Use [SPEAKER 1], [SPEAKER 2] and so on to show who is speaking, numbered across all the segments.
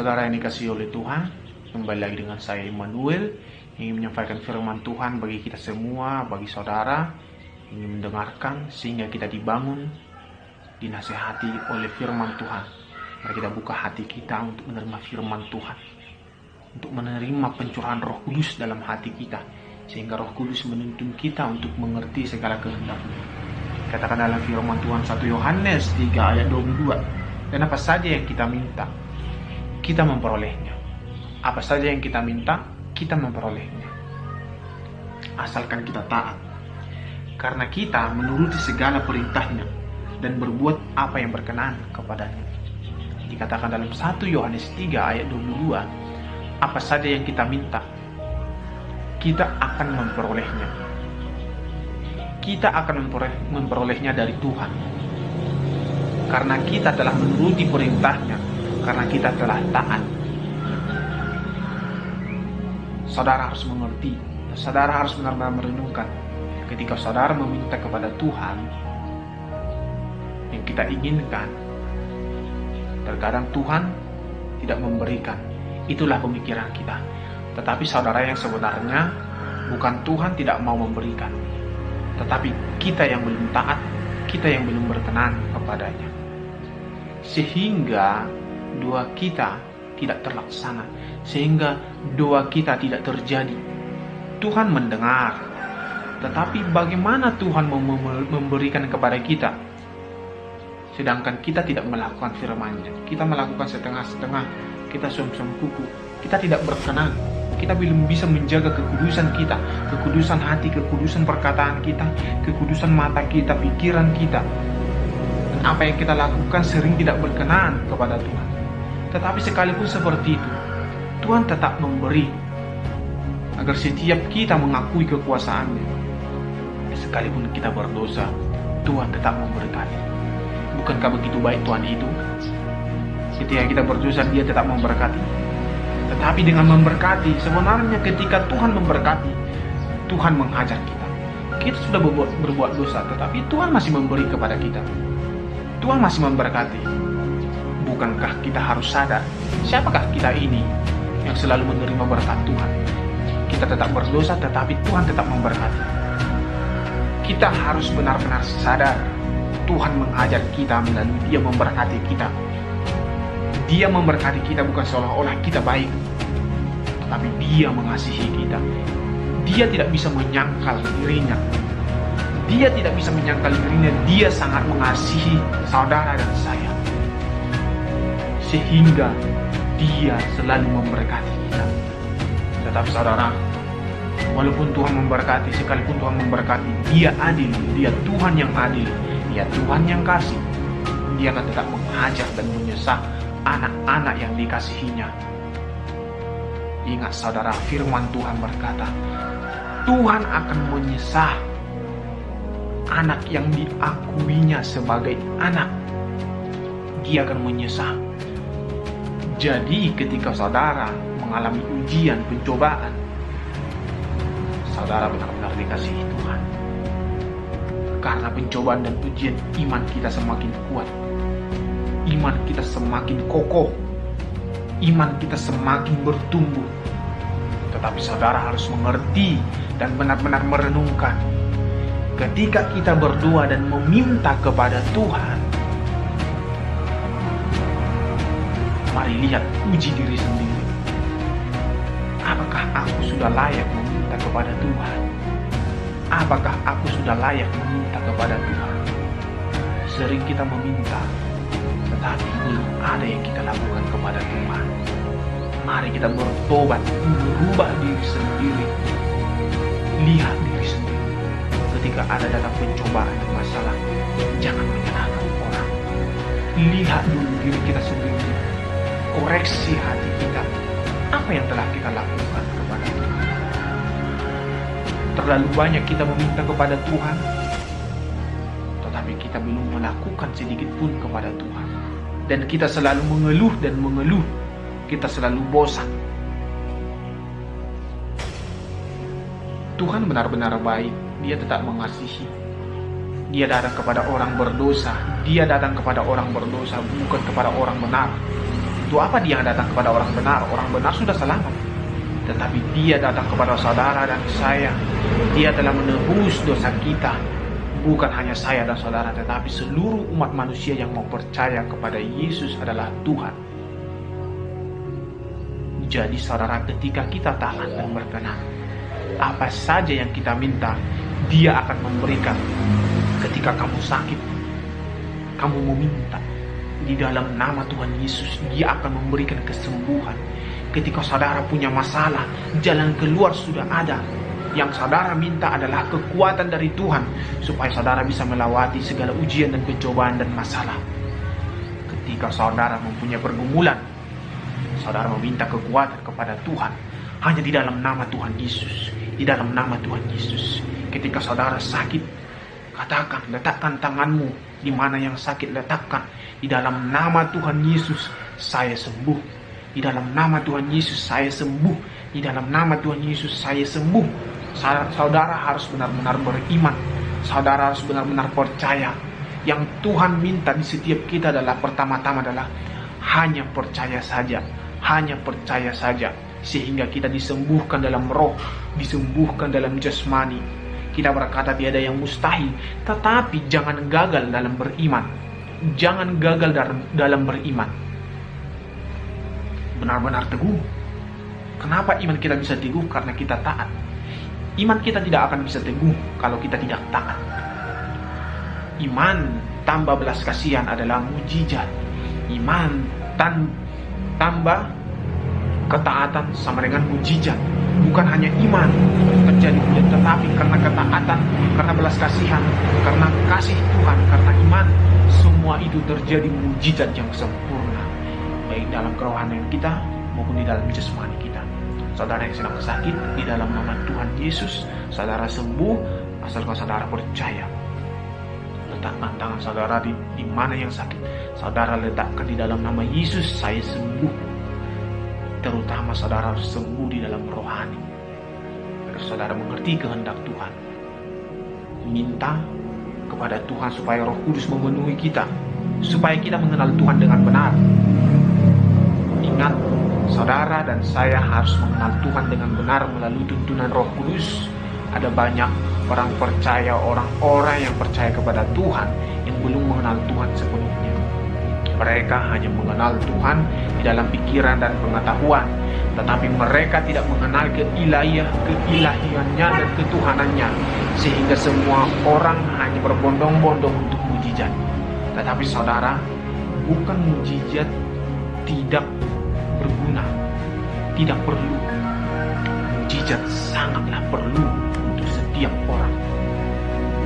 [SPEAKER 1] saudara yang dikasihi oleh Tuhan. Kembali lagi dengan saya Immanuel, ingin menyampaikan firman Tuhan bagi kita semua, bagi saudara, ingin mendengarkan sehingga kita dibangun, dinasehati oleh firman Tuhan. Mari kita buka hati kita untuk menerima firman Tuhan, untuk menerima pencurahan Roh Kudus dalam hati kita, sehingga Roh Kudus menuntun kita untuk mengerti segala kehendak-Nya. Katakan dalam firman Tuhan 1 Yohanes 3 ayat 22, dan apa saja yang kita minta, kita memperolehnya. Apa saja yang kita minta, kita memperolehnya. Asalkan kita taat. Karena kita menuruti segala perintahnya dan berbuat apa yang berkenan kepadanya. Dikatakan dalam 1 Yohanes 3 ayat 22, apa saja yang kita minta, kita akan memperolehnya. Kita akan memperolehnya dari Tuhan. Karena kita telah menuruti perintahnya, karena kita telah taat. Saudara harus mengerti, saudara harus benar-benar merenungkan. Ketika saudara meminta kepada Tuhan yang kita inginkan, terkadang Tuhan tidak memberikan. Itulah pemikiran kita. Tetapi saudara, yang sebenarnya bukan Tuhan tidak mau memberikan, tetapi kita yang belum taat, kita yang belum berkenan kepadanya, sehingga doa kita tidak terlaksana, sehingga doa kita tidak terjadi. Tuhan mendengar, tetapi bagaimana Tuhan mau memberikan kepada kita, sedangkan kita tidak melakukan firman-Nya? Kita melakukan setengah-setengah, kita som-som kuku, kita tidak berkenan, kita belum bisa menjaga kekudusan kita, kekudusan hati, kekudusan perkataan kita, kekudusan mata kita, pikiran kita. Dan apa yang kita lakukan sering tidak berkenan kepada Tuhan. Tetapi sekalipun seperti itu, Tuhan tetap memberi, agar setiap kita mengakui kekuasaan-Nya. Sekalipun kita berdosa, Tuhan tetap memberkati. Bukankah begitu baik Tuhan itu? Ketika kita berdosa, Dia tetap memberkati. Tetapi dengan memberkati, sebenarnya ketika Tuhan memberkati, Tuhan menghajar kita. Kita sudah berbuat dosa, tetapi Tuhan masih memberi kepada kita. Tuhan masih memberkati. Bukankah kita harus sadar, siapakah kita ini yang selalu menerima berkat Tuhan? Kita tetap berdosa, tetapi Tuhan tetap memberkati. Kita harus benar-benar sadar, Tuhan mengajar kita melalui Dia memberkati kita. Dia memberkati kita bukan seolah-olah kita baik, tetapi Dia mengasihi kita. Dia tidak bisa menyangkal dirinya. Dia tidak bisa menyangkal dirinya. Dia sangat mengasihi saudara dan saya, sehingga Dia selalu memberkati kita. Tetapi saudara, walaupun Tuhan memberkati, sekalipun Tuhan memberkati, Dia adil, Dia Tuhan yang adil, Dia Tuhan yang kasih. Dia akan tetap menghajar dan menyesah anak-anak yang dikasihinya. Ingat saudara, firman Tuhan berkata, Tuhan akan menyesah anak yang diakuinya sebagai anak. Dia akan menyesah. Jadi ketika saudara mengalami ujian, pencobaan, saudara benar-benar dikasihi Tuhan. Karena pencobaan dan ujian, iman kita semakin kuat, iman kita semakin kokoh, iman kita semakin bertumbuh. Tetapi saudara harus mengerti dan benar-benar merenungkan, ketika kita berdoa dan meminta kepada Tuhan, mari lihat, uji diri sendiri. Apakah aku sudah layak meminta kepada Tuhan? Apakah aku sudah layak meminta kepada Tuhan? Sering kita meminta, tetapi belum ada yang kita lakukan kepada Tuhan. Mari kita bertobat, merubah diri sendiri. Lihat diri sendiri. Ketika ada datang pencobaan dan masalah, jangan menyalahkan orang. Lihat dulu diri kita sendiri. Koreksi hati kita. Apa yang telah kita lakukan kepada Tuhan? Terlalu banyak kita meminta kepada Tuhan, tetapi kita belum melakukan sedikit pun kepada Tuhan. Dan kita selalu mengeluh dan mengeluh. Kita selalu bosan. Tuhan benar-benar baik. Dia tetap mengasihi. Dia datang kepada orang berdosa. Dia datang kepada orang berdosa, bukan kepada orang benar. Untuk apa dia datang kepada orang benar? Orang benar sudah selamat. Tetapi dia datang kepada saudara dan saya. Dia telah menebus dosa kita. Bukan hanya saya dan saudara, tetapi seluruh umat manusia yang mau percaya kepada Yesus adalah Tuhan. Jadi saudara, ketika kita taat dan berkenan, apa saja yang kita minta, Dia akan memberikan. Ketika kamu sakit, kamu meminta di dalam nama Tuhan Yesus, Dia akan memberikan kesembuhan. Ketika saudara punya masalah, jalan keluar sudah ada. Yang saudara minta adalah kekuatan dari Tuhan, supaya saudara bisa melewati segala ujian dan pencobaan dan masalah. Ketika saudara mempunyai pergumulan, saudara meminta kekuatan kepada Tuhan, hanya di dalam nama Tuhan Yesus. Di dalam nama Tuhan Yesus. Ketika saudara sakit, katakan, letakkan tanganmu di mana yang sakit, letakkan. Di dalam nama Tuhan Yesus, saya sembuh. Di dalam nama Tuhan Yesus, saya sembuh. Di dalam nama Tuhan Yesus, saya sembuh. Saudara harus benar-benar beriman. Saudara harus benar-benar percaya. Yang Tuhan minta di setiap kita adalah pertama-tama adalah hanya percaya saja. Hanya percaya saja. Sehingga kita disembuhkan dalam roh, disembuhkan dalam jasmani. Kita berkata tiada yang mustahil, tetapi jangan gagal dalam beriman. Jangan gagal dalam beriman. Benar-benar teguh. Kenapa iman kita bisa teguh? Karena kita taat. Iman kita tidak akan bisa teguh kalau kita tidak taat. Iman tambah belas kasihan adalah mujizat. Iman tambah ketaatan sama dengan mujizat. Bukan hanya iman terjadi mujizat, tetapi karena ketaatan, karena belas kasihan, karena kasih Tuhan, karena iman, semua itu terjadi mujizat yang sempurna, baik dalam kerohanian kita maupun di dalam jasmani kita. Saudara yang sedang sakit, di dalam nama Tuhan Yesus, saudara sembuh asalkan saudara percaya. Letakkan tangan saudara di mana yang sakit, saudara letakkan di dalam nama Yesus, saya sembuh. Terutama saudara harus sembuh di dalam rohani, agar saudara mengerti kehendak Tuhan. Minta kepada Tuhan supaya Roh Kudus memenuhi kita, supaya kita mengenal Tuhan dengan benar. Ingat, saudara dan saya harus mengenal Tuhan dengan benar melalui tuntunan Roh Kudus. Ada banyak orang percaya, orang-orang yang percaya kepada Tuhan yang belum mengenal Tuhan sepenuhnya. Mereka hanya mengenal Tuhan di dalam pikiran dan pengetahuan, tetapi mereka tidak mengenal keilahiannya dan ketuhanannya, sehingga semua orang hanya berbondong-bondong untuk mujizat. Tetapi saudara, bukan mujizat tidak berguna, tidak perlu. Mujizat sangatlah perlu untuk setiap orang,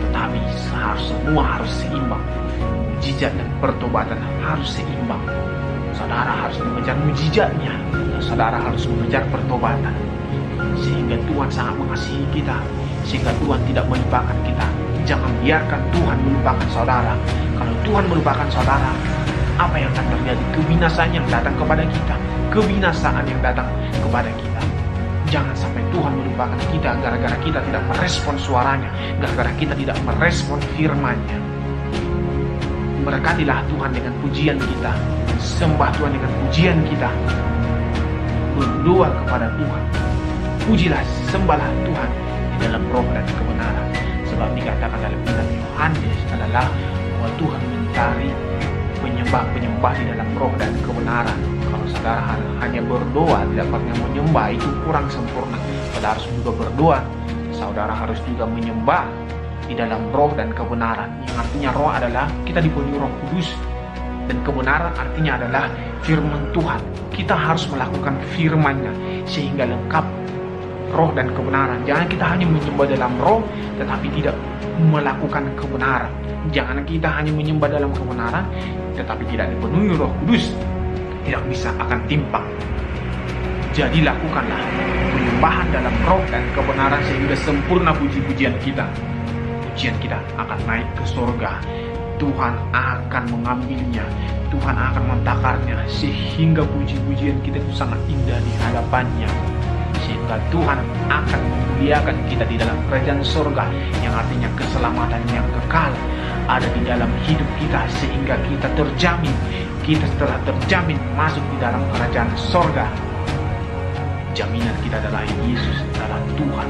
[SPEAKER 1] tetapi semua harus seimbang. Mujizat dan pertobatan harus seimbang. Saudara harus mengejar mujizatnya, saudara harus mengejar pertobatan. Sehingga Tuhan sangat mengasihi kita, sehingga Tuhan tidak melupakan kita. Jangan biarkan Tuhan melupakan saudara. Kalau Tuhan melupakan saudara, apa yang akan terjadi? Kebinasaan yang datang kepada kita. Kebinasaan yang datang kepada kita. Jangan sampai Tuhan melupakan kita gara-gara kita tidak merespon suaranya, gara-gara kita tidak merespon firman-Nya. Berkatilah Tuhan dengan pujian kita, sembah Tuhan dengan pujian kita, berdoa kepada Tuhan. Pujilah, sembahlah Tuhan di dalam roh dan kebenaran. Sebab dikatakan dalam kitab Yohanes adalah bahwa Tuhan mencari penyembah-penyembah di dalam roh dan kebenaran. Kalau saudara hanya berdoa tidak pernah menyembah, itu kurang sempurna. Saudara harus juga berdoa, saudara harus juga menyembah di dalam roh dan kebenaran. Yang artinya roh adalah kita dipenuhi Roh Kudus, dan kebenaran artinya adalah firman Tuhan. Kita harus melakukan firman-Nya sehingga lengkap roh dan kebenaran. Jangan kita hanya menyembah dalam roh tetapi tidak melakukan kebenaran. Jangan kita hanya menyembah dalam kebenaran tetapi tidak dipenuhi Roh Kudus. Tidak bisa, akan timpang. Jadi lakukanlah penyembahan dalam roh dan kebenaran sehingga sempurna puji-pujian kita. Pujian kita akan naik ke surga. Tuhan akan mengambilnya, Tuhan akan mentakarnya, sehingga puji-pujian kita itu sangat indah di hadapannya. Sehingga Tuhan akan memuliakan kita di dalam kerajaan surga, yang artinya keselamatan yang kekal ada di dalam hidup kita, sehingga kita terjamin kita telah terjamin masuk di dalam kerajaan sorga. Jaminan kita adalah Yesus adalah Tuhan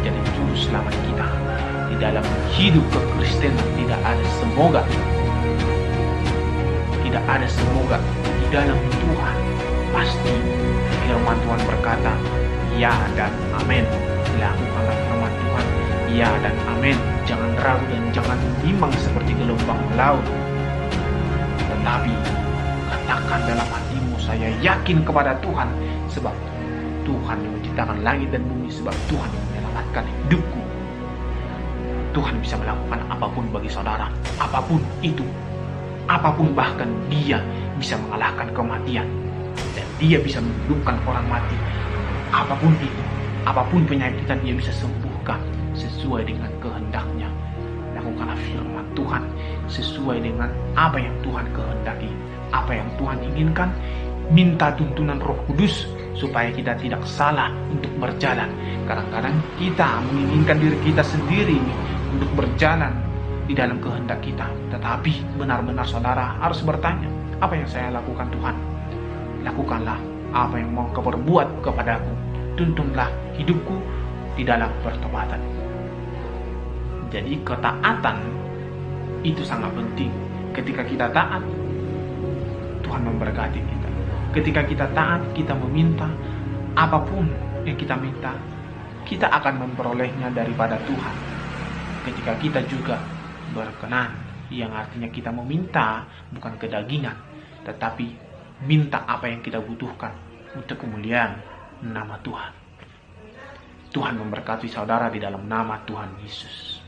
[SPEAKER 1] jadi juru selamat kita. Di dalam hidup kekristenan tidak ada semoga di dalam Tuhan. Pasti firman Tuhan berkata ya dan amin. Lakukanlah firman Tuhan ya dan amin. Jangan ragu dan jangan bimbang seperti gelombang laut, tetapi katakan dalam hatimu, saya yakin kepada Tuhan, sebab Tuhan yang menciptakan langit dan bumi, sebab Tuhan yang menyelamatkan hidupku. Tuhan bisa melakukan apapun bagi saudara, apapun itu, apapun, bahkan Dia bisa mengalahkan kematian, dan Dia bisa menghidupkan orang mati. Apapun itu, apapun penyakitan, Dia bisa sembuhkan sesuai dengan kehendak-Nya. Lakukanlah firman Tuhan sesuai dengan apa yang Tuhan kehendaki, apa yang Tuhan inginkan. Minta tuntunan Roh Kudus supaya kita tidak salah untuk berjalan. Kadang-kadang kita menginginkan diri kita sendiri untuk berjalan di dalam kehendak kita, tetapi benar-benar saudara harus bertanya, apa yang saya lakukan Tuhan? Lakukanlah apa yang mau Kau perbuat kepadaku. Tuntunlah hidupku di dalam pertobatan. Jadi ketaatan itu sangat penting. Ketika kita taat, Tuhan memberkati kita. Ketika kita taat, kita meminta apapun yang kita minta, kita akan memperolehnya daripada Tuhan. Ketika kita juga berkenan, yang artinya kita meminta bukan kedagingan, tetapi minta apa yang kita butuhkan untuk kemuliaan nama Tuhan. Tuhan memberkati saudara di dalam nama Tuhan Yesus.